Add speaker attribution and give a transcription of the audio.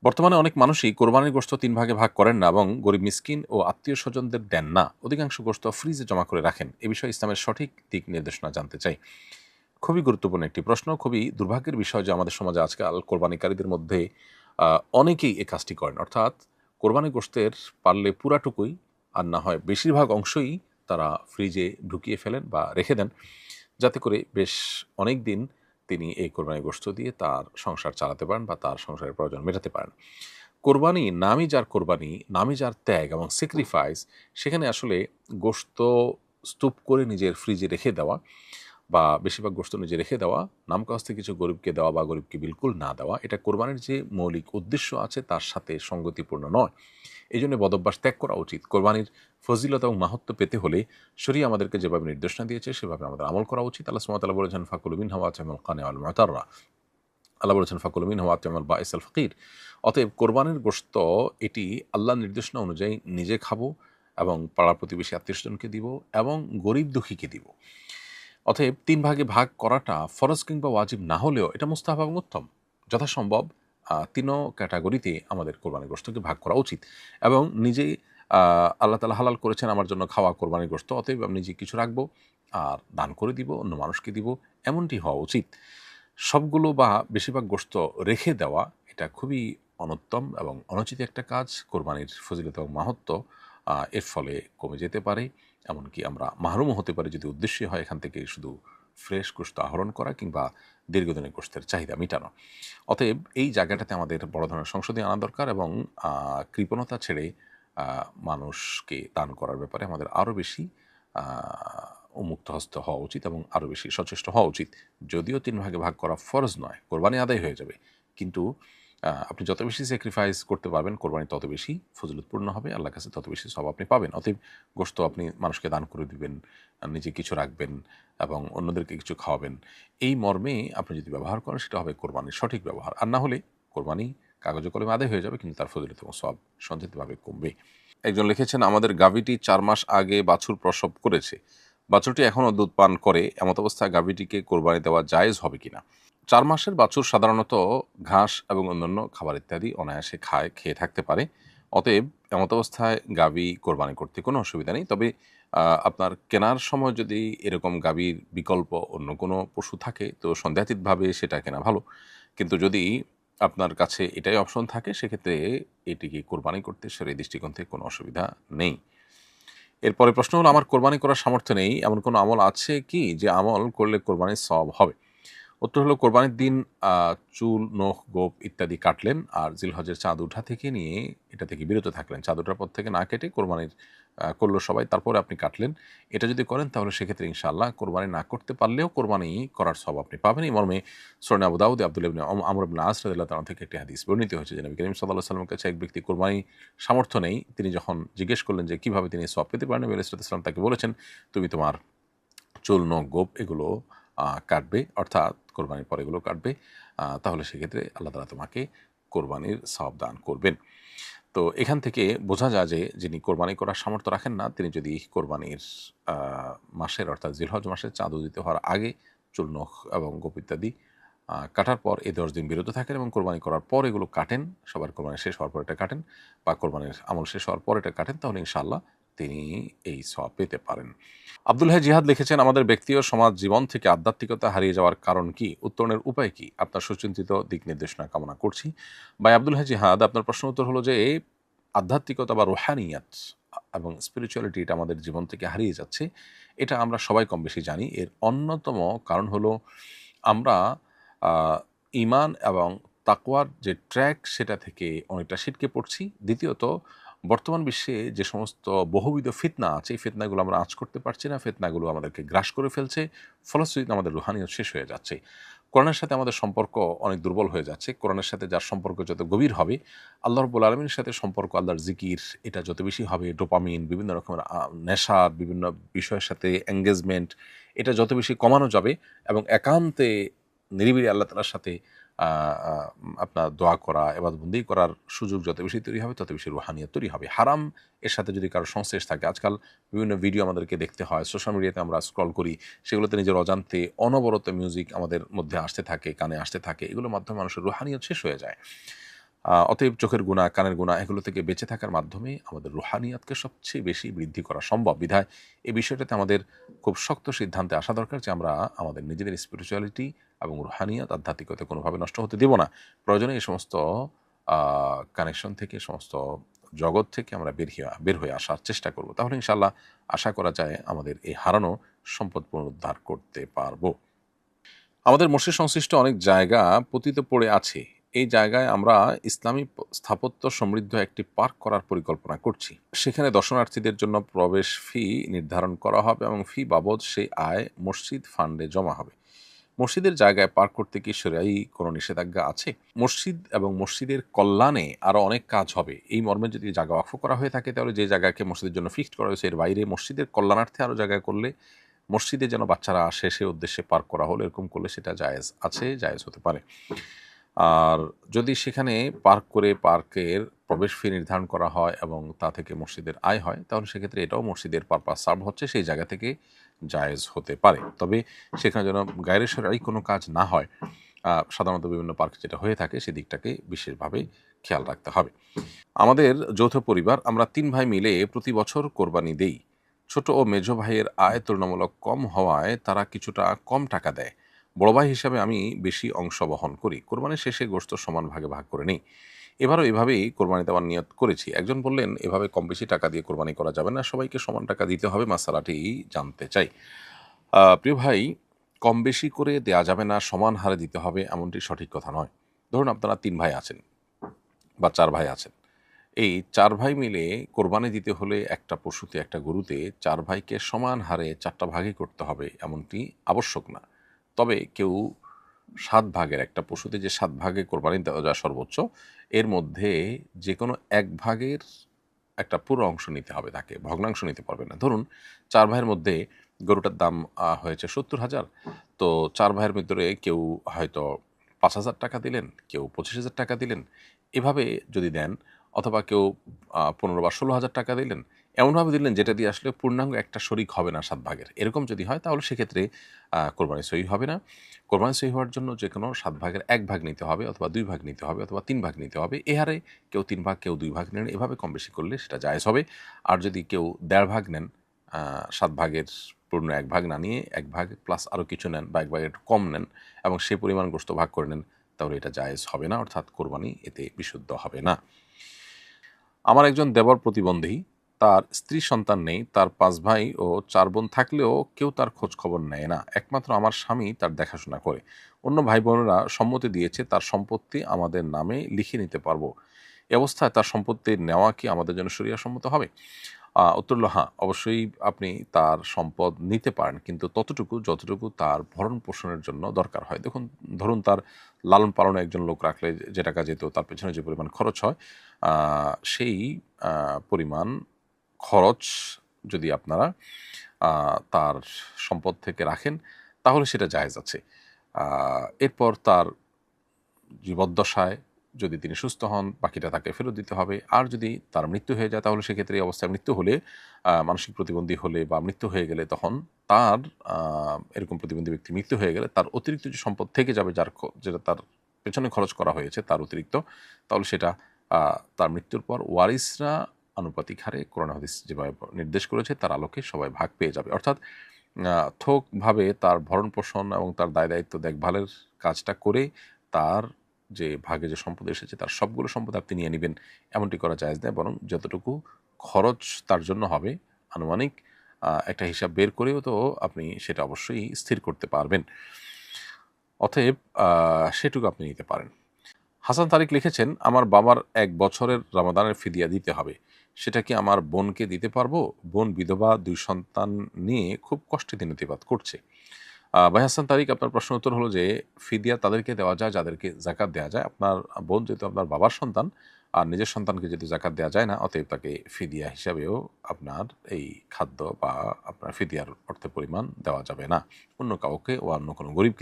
Speaker 1: বর্তমানে অনেক মানুষই কোরবানির গোশত ৩ ভাগে ভাগ করেন না এবং গরিব মিসকিন ও আত্মীয়স্বজনদের দেন না। অধিকাংশ গোশত ফ্রিজে জমা করে রাখেন। এ বিষয়ে ইসলামের সঠিক দিক নির্দেশনা জানতে চাই। খুবই গুরুত্বপূর্ণ একটি প্রশ্ন। খুবই দুর্ভাগ্যের বিষয় যে আমাদের সমাজে আজকাল কোরবানিকারীদের মধ্যে অনেকেই এ কাজটি করেন। অর্থাৎ কোরবানির গোশতের পারলে পুরাটুকুই আর না হয় বেশিরভাগ অংশই তারা ফ্রিজে ঢুকিয়ে ফেলেন বা রেখে দেন। যাতে করে বেশ অনেকদিন তিনি এই কোরবানির গোশত দিয়ে তার সংসার চালাতে পারেন বা তার সংসারের প্রয়োজন মেটাতে পারেন। কোরবানি নামই যার কোরবানি, নামই যার ত্যাগ এবং স্যাক্রিফাইস, সেখানে আসলে গোশত স্তূপ করে নিজের ফ্রিজে রেখে দেওয়া বা বেশিরভাগ গোশত নিজে রেখে দেওয়া, নামকাওস্তে কিছু গরিবকে দেওয়া বা গরিবকে বিলকুল না দেওয়া, এটা কোরবানির যে মৌলিক উদ্দেশ্য আছে তার সাথে সঙ্গতিপূর্ণ নয়। এইজন্য বদভ্যাস ত্যাগ করা উচিত। কোরবানির ফজিলত এবং মাহাত্ম্য পেতে হলে শরিয়া আমাদেরকে যেভাবে নির্দেশনা দিয়েছে সেভাবে আমাদের আমল করা উচিত। আল্লাহ সুবহানাহু ওয়া তাআলা বলেছেন, ফাকুলু মিনহা ওয়াত'ইমুল কানি'a ওয়াল মু'তাররা। আল্লাহ বলেছেন, ফাকুলু মিনহা ওয়াত'ইমুল বাঈসাল ফাকির। অতএব কোরবানির গোশত এটি আল্লাহর নির্দেশনা অনুযায়ী নিজে খাবো এবং পাড়া প্রতিবেশী আত্মীয়স্বজনকে দিব এবং গরিব দুঃখীকে দিব। অতএব ৩ ভাগে ভাগ করাটা ফরজ কিংবা ওয়াজিব না হলেও এটা মুস্তাহাব এবং উত্তম। যথাসম্ভব ৩ ক্যাটাগরিতে আমাদের কোরবানির গোশতকে ভাগ করা উচিত এবং নিজেই আল্লাহ তাআলা হালাল করেছেন আমার জন্য খাওয়া কোরবানির গোশত। অতএব আমি নিজে কিছু রাখবো আর দান করে দিব, অন্য মানুষকে দিব, এমনটি হওয়া উচিত। সবগুলো বা বেশিরভাগ গোশত রেখে দেওয়া এটা খুবই অনুত্তম এবং অনুচিত একটা কাজ। কোরবানির ফজিলত এবং মাহাত্ম্য এর ফলে কমে যেতে পারে। এমনকি আমরা মাহরুমও হতে পারি যদি উদ্দেশ্যই হয় এখান থেকে শুধু ফ্রেশ গোশত আহরণ করা কিংবা দীর্ঘদিনের গোশতের চাহিদা মেটানো। অতএব এই জায়গাটাতে আমাদের বড় ধরনের সংশোধনী আনা দরকার এবং কৃপণতা ছেড়ে মানুষকে দান করার ব্যাপারে আমাদের আরও বেশি আ উন্মুক্ত হস্ত হওয়া উচিত এবং আরও বেশি সচেষ্ট হওয়া উচিত। যদিও ৩ ভাগে ভাগ করা ফরজ নয়, কোরবানি আদায় হয়ে যাবে। কিন্তু আপনি যত বেশি স্যাক্রিফাইস করতে পারবেন কোরবানি তত বেশি ফজিলতপূর্ণ হবে। আল্লাহর কাছে তত বেশি সওয়াব আপনি পাবেন। অতএব গোশত আপনি মানুষকে দান করে দিবেন, নিজে কিছু রাখবেন এবং অন্যদেরকে কিছু খাওয়াবেন। এই মর্মে আপনি যদি ব্যবহার করেন সেটা হবে কোরবানির সঠিক ব্যবহার। আর না হলে কোরবানি কাগজে কলমে আদায় হয়ে যাবে কিন্তু তার ফজিলত এবং সওয়াব সঞ্চিতভাবে কমবে। একজন লিখেছেন, আমাদের গাভীটি ৪ মাস আগে বাছুর প্রসব করেছে। বাছুরটি এখনও দুধ পান করে। এমত অবস্থায় গাভীটিকে কোরবানি দেওয়া জায়েজ হবে কিনা? ৪ মাসের বাছুর সাধারণত ঘাস এবং অন্যান্য খাবার ইত্যাদি অনায়াসে খেয়ে থাকতে পারে। অতএব এমত অবস্থায় গাভী কোরবানি করতে কোনো অসুবিধা নেই। তবে আপনার কেনার সময় যদি এরকম গাভীর বিকল্প অন্য কোনো পশু থাকে তো সন্দেহাতীতভাবে সেটা কেনা ভালো। কিন্তু যদি আপনার কাছে এটাই অপশন থাকে সেক্ষেত্রে এটিকে কোরবানি করতে শরীয়ত দৃষ্টিকোণ থেকে কোনো অসুবিধা নেই। এরপরে প্রশ্ন হলো, আমার কোরবানি করার সামর্থ্য নেই, এমন কোনো আমল আছে কি যে আমল করলে কোরবানির সওয়াব হবে? উত্তর হলো, কোরবানির দিন চুল, নখ, গোঁফ ইত্যাদি কাটলেন আর জিলহজের চাঁদ ওঠা থেকে নিয়ে এটা থেকে বিরত থাকলেন। চাঁদ ওঠার পর থেকে না কেটে কোরবানির করল সবাই, তারপরে আপনি কাটলেন। এটা যদি করেন তাহলে সেক্ষেত্রে ইনশাআল্লাহ কোরবানি না করতে পারলেও কোরবানি করার সওয়াব আপনি পাবেন। এই মর্মে সুনানে আবু দাউদে আব্দুল্লাহ ইবনে আমর ইবনে আস রাদিয়াল্লাহু তাআলা থেকে একটি হাদিস বর্ণিত হয়েছে যে নবী করিম সাল্লাল্লাহু আলাইহি ওয়াসাল্লামের কাছে এক ব্যক্তি কোরবানি সামর্থ্য নেই। তিনি যখন জিজ্ঞেস করলেন যে কিভাবে তিনি সওয়াব পেতে পারেন, নবী আলাইহিস সালাম তাকে বলেছেন, তুমি তোমার চুল, নখ, গোঁফ এগুলো কাটবে, অর্থাৎ কোরবানির পরে এগুলো কাটবে। তাহলে সেক্ষেত্রে আল্লাহ তাআলা তোমাকে কোরবানির সওয়াব দান করবেন। তো এখান থেকে বোঝা যায় যে যিনি কোরবানি করার সামর্থ্য রাখেন না তিনি যদি কোরবানির আ মাসের অর্থাৎ জিলহজ মাসের চাঁদ উদিত হওয়ার আগে চুল, নখ এবং গোঁফ ইত্যাদি কাটার পর এই ১০ দিন বিরত থাকেন এবং কোরবানি করার পর এগুলো কাটেন, সবার কোরবানি শেষ হওয়ার পর এটা কাটেন বা কোরবানির আমল শেষ হওয়ার পর এটা কাটেন, তাহলে ইনশাআল্লাহ তিনি এই সওয়াব পেতে পারেন। আব্দুল হাই জিহাদ লিখেছেন, আমাদের ব্যক্তি ও সমাজ জীবন থেকে আধ্যাত্মিকতা হারিয়ে যাওয়ার কারণ কি? উত্তরণের উপায় কি? আপনার সুচিন্তিত দিক নির্দেশনা কামনা করছি। ভাই আব্দুল হাই জিহাদ, আপনার প্রশ্ন উত্তর হলো যে আধ্যাত্মিকতা বা রুহানিয়াত এবং স্পিরিচুয়ালিটি এটা আমাদের জীবন থেকে হারিয়ে যাচ্ছে। এটা আমরা সবাই কম বেশি জানি। এর অন্যতম কারণ হলো আমরা আ ঈমান এবং তাকওয়ার যে ট্র্যাক সেটা থেকে অনেকটা ছিটকে পড়ছি। দ্বিতীয়ত বর্তমান বিশ্বে যে সমস্ত বহুবিধ ফিতনা আছে এই ফিতনাগুলো আমরা আঁচ করতে পারছি না। ফিতনাগুলো আমাদেরকে গ্রাস করে ফেলছে। ফলশ্রুতিতে আমাদের রুহানিয়ত শেষ হয়ে যাচ্ছে। কোরআনের সাথে আমাদের সম্পর্ক অনেক দুর্বল হয়ে যাচ্ছে। কোরআনের সাথে যার সম্পর্ক যত গভীর হবে, আল্লাহ রাব্বুল আলামিনের সাথে সম্পর্ক, আল্লাহর জিকির এটা যত বেশি হবে, ডোপামিন, বিভিন্ন রকমের নেশার বিভিন্ন বিষয়ের সাথে এনগেজমেন্ট এটা যত বেশি কমানো যাবে এবং একান্তে নিরিবিলি আল্লাহ তাআলার সাথে আ আ আপনার দোয়া করা, ইবাদতবন্দি করার সুযোগ যত বেশি তৈরি হবে তত বেশি রুহানিয়ত তৈরি হবে। হারাম এর সাথে যদি কারো সংশ্লেষ থাকে, আজকাল বিভিন্ন ভিডিও আমাদেরকে দেখতে হয়, সোশ্যাল মিডিয়াতে আমরা স্ক্রল করি, সেগুলোতে নিজের অজান্তে অনবরত মিউজিক আমাদের মধ্যে আসতে থাকে, কানে আসতে থাকে। এগুলোর মাধ্যমে মানুষের রুহানিয়ত শেষ হয়ে যায়। অতএব চোখের গুনাহ, কানের গুনাহ এগুলো থেকে বেঁচে থাকার মাধ্যমে আমাদের রুহানিয়াতকে সবচেয়ে বেশি বৃদ্ধি করা সম্ভব। বিধায় এই বিষয়টাতে আমাদের খুব শক্ত সিদ্ধান্তে আসা দরকার যে আমরা আমাদের নিজেদের স্পিরিচুয়ালিটি এবং রুহানিয়াত, আধ্যাত্মিকতা কোনোভাবে নষ্ট হতে দেব না। প্রয়োজনে এই সমস্ত কানেকশন থেকে, সমস্ত জগৎ থেকে আমরা বের হয়ে আসার চেষ্টা করব। তাহলে ইনশাআল্লাহ আশা করা যায় আমাদের এই হারানো সম্পদ পুনরুদ্ধার করতে পারব। আমাদের মসজিদ সংশ্লিষ্ট অনেক জায়গা পতিত পড়ে আছে। এই জায়গায় আমরা ইসলামী স্থাপত্য সমৃদ্ধ একটি পার্ক করার পরিকল্পনা করছি। সেখানে দর্শনার্থীদের জন্য প্রবেশ ফি নির্ধারণ করা হবে এবং ফি বাবদ সেই আয় মসজিদ ফান্ডে জমা হবে। মসজিদের জায়গায় পার্ক করতে কি শরীয়ী কোনো নিষেধাজ্ঞা আছে? মসজিদ এবং মসজিদের কল্যাণে আরও অনেক কাজ হবে। এই মর্মে যদি জায়গা ওয়াকফ করা হয়ে থাকে তাহলে যে জায়গাকে মসজিদের জন্য ফিক্সড করা হয়েছে এর বাইরে মসজিদের কল্যাণার্থে আরও জায়গা করলে মসজিদে যেন বাচ্চারা আসে সে উদ্দেশ্যে পার্ক করা হলো, এরকম করলে সেটা জায়েজ আছে, জায়েজ হতে পারে। আর যদি সেখানে পার্ক করে পার্কের প্রবেশ ফি নির্ধারণ করা হয় এবং তা থেকে মসজিদের আয় হয় তাহলে সেক্ষেত্রে এটাও মসজিদের পারপাস সার্ভ হচ্ছে, সেই জায়গা থেকে জায়েজ হতে পারে। তবে সেখানে যেন গায়রে শরঈ কোনো কাজ না হয়, সাধারণত বিভিন্ন পার্কে যেটা হয়ে থাকে সেদিকটাকে বিশেষভাবে খেয়াল রাখতে হবে। আমাদের যৌথ পরিবার, আমরা ৩ ভাই মিলে প্রতি বছর কোরবানি দেই। ছোট ও মেজ ভাইয়ের আয় তুলনামূলক কম হওয়ায় তারা কিছুটা কম টাকা দেয়। বড় ভাই হিসাবে আমি বেশি অংশ বহন করি। কোরবানির শেষে গোশত সমান ভাগে ভাগ করে নেই। এবারও এভাবেই কোরবানি দেওয়ার নিয়ত করেছি। একজন বললেন, এভাবে কম বেশি টাকা দিয়ে কোরবানি করা যাবে না, সবাইকে সমান টাকা দিতে হবে। মাসালাটি জানতে চাই। প্রিয় ভাই, কম বেশি করে দেয়া যাবে না, সমান হারে দিতে হবে এমনটি সঠিক কথা নয়। ধরুন আপনারা ৩ ভাই আছেন বা ৪ ভাই আছেন। এই ৪ ভাই মিলে কোরবানি দিতে হলে একটা পশুতে, একটা গরুতে ৪ ভাইকে সমান হারে ৪টা ভাগে করতে হবে এমনটি আবশ্যক না। তবে কেউ ৭ ভাগের, একটা পশুতে যে ৭ ভাগে কোরবানি দেওয়া যায় সর্বোচ্চ, এর মধ্যে যেকোনো ১ ভাগের একটা পুরো অংশ নিতে হবে তাকে, ভগ্নাংশ নিতে পারবে না। ধরুন ৪ ভাইয়ের মধ্যে গরুটার দাম হয়েছে ৭০,০০০। তো ৪ ভাইয়ের ভিতরে কেউ হয়তো ৫,০০০ টাকা দিলেন, কেউ ২৫,০০০ টাকা দিলেন। এভাবে যদি দেন, অথবা কেউ ১৫ বা ১৬,০০০ টাকা দিলেন, এমনভাবে দিলেন যেটা দিয়ে আসলে পূর্ণাঙ্গ একটা শরিক হবে না ৭ ভাগের। এরকম যদি হয় তাহলে সেক্ষেত্রে কোরবানি সহি হবে না। কোরবানি সহি হওয়ার জন্য যেকোনো ৭ ভাগের ১ ভাগ নিতে হবে, অথবা ২ ভাগ নিতে হবে, অথবা ৩ ভাগ নিতে হবে। এ হারে কেউ ৩ ভাগ, কেউ ২ ভাগ নেন, এভাবে কম বেশি করলে সেটা জায়েজ হবে। আর যদি কেউ ১.৫ ভাগ নেন, ৭ ভাগের পূর্ণ ১ ভাগ না নিয়ে ১ ভাগ প্লাস আরও কিছু নেন বা ১ ভাগের একটু কম নেন এবং সে পরিমাণ গোশত ভাগ করে নেন, তাহলে এটা জায়েজ হবে না, অর্থাৎ কোরবানি এতে বিশুদ্ধ হবে না। আমার একজন দেবর প্রতিবন্ধী, তার স্ত্রী সন্তান নেই, তার ৫ ভাই ও ৪ বোন থাকলেও কেউ তার খোঁজ খবর নেয় না। একমাত্র আমার স্বামী তার দেখাশোনা করে। অন্য ভাই বোনেরা সম্মতি দিয়েছে তার সম্পত্তি আমাদের নামে লিখে নিতে পারবো। এ অবস্থায় তার সম্পত্তি নেওয়া কি আমাদের জন্য শরিয়াসম্মত হবে? উত্তর হলো হ্যাঁ, অবশ্যই আপনি তার সম্পদ নিতে পারেন, কিন্তু ততটুকু যতটুকু তার ভরণ পোষণের জন্য দরকার হয়। দেখুন, ধরুন তার লালন পালনে একজন লোক রাখলে যে টাকা যেত, তার পেছনে যে পরিমাণ খরচ হয়, সেই পরিমাণ খরচ যদি আপনারা তার সম্পদ থেকে রাখেন তাহলে সেটা জায়েজ আছে। এরপর তার জীবদ্দশায় যদি তিনি সুস্থ হন, বাকিটা তাকে ফেরত দিতে হবে। আর যদি তার মৃত্যু হয়ে যায় তাহলে সেক্ষেত্রে এই অবস্থায় মৃত্যু হলে, মানসিক প্রতিবন্ধী হলে বা মৃত্যু হয়ে গেলে, তখন তার এরকম প্রতিবন্ধী ব্যক্তি মৃত্যু হয়ে গেলে তার অতিরিক্ত যে সম্পদ থেকে যাবে, যেটা তার পেছনে খরচ করা হয়েছে তার অতিরিক্ত, তাহলে সেটা তার মৃত্যুর পর ওয়ারিসরা আনুপাতিক হারে কোরআন হাদিস যেভাবে নির্দেশ করেছে তার আলোকে সবাই ভাগ পেয়ে যাবে। অর্থাৎ থোকভাবে তার ভরণ-পোষণ এবং তার দায়-দায়িত্ব দেখভালের কাজটা করে তার যে ভাগে যে সম্পদ এসেছে তার সবগুলো সম্পদ আপনি নিয়ে নিবেন, এমনটি করা জায়েজ নয়। বরং যতটুকু খরচ তার জন্য হবে আনুমানিক একটা হিসাব বের করেও তো আপনি সেটা অবশ্যই স্থির করতে পারবেন। অতএব সেটুকু আপনি নিতে পারেন। হাসান তারিক লিখেছেন, আমার বাবার ১ বছরের রমাদানের ফিদিয়া দিতে হবে। সেটা কি আমার বোনকে দিতে পারবো? বোন বিধবা, ২ সন্তান নিয়ে খুব কষ্টে দিনতিপাত করছে। ভাই হাসান তারিক, আপনার প্রশ্নের উত্তর হলো যে ফিদিয়া তাদেরকে দেওয়া যায় যাদেরকে যাকাত দেওয়া যায়। আপনার বোন যেহেতু আপনার বাবার সন্তান, আর নিজের সন্তানকে যেহেতু যাকাত দেওয়া যায় না, অতএব তাকে ফিদিয়া হিসাবেও আপনার এই খাদ্য বা আপনার ফিদিয়ার অর্থের পরিমাণ দেওয়া যাবে না। অন্য কাউকে, অন্য কোনো গরিবকে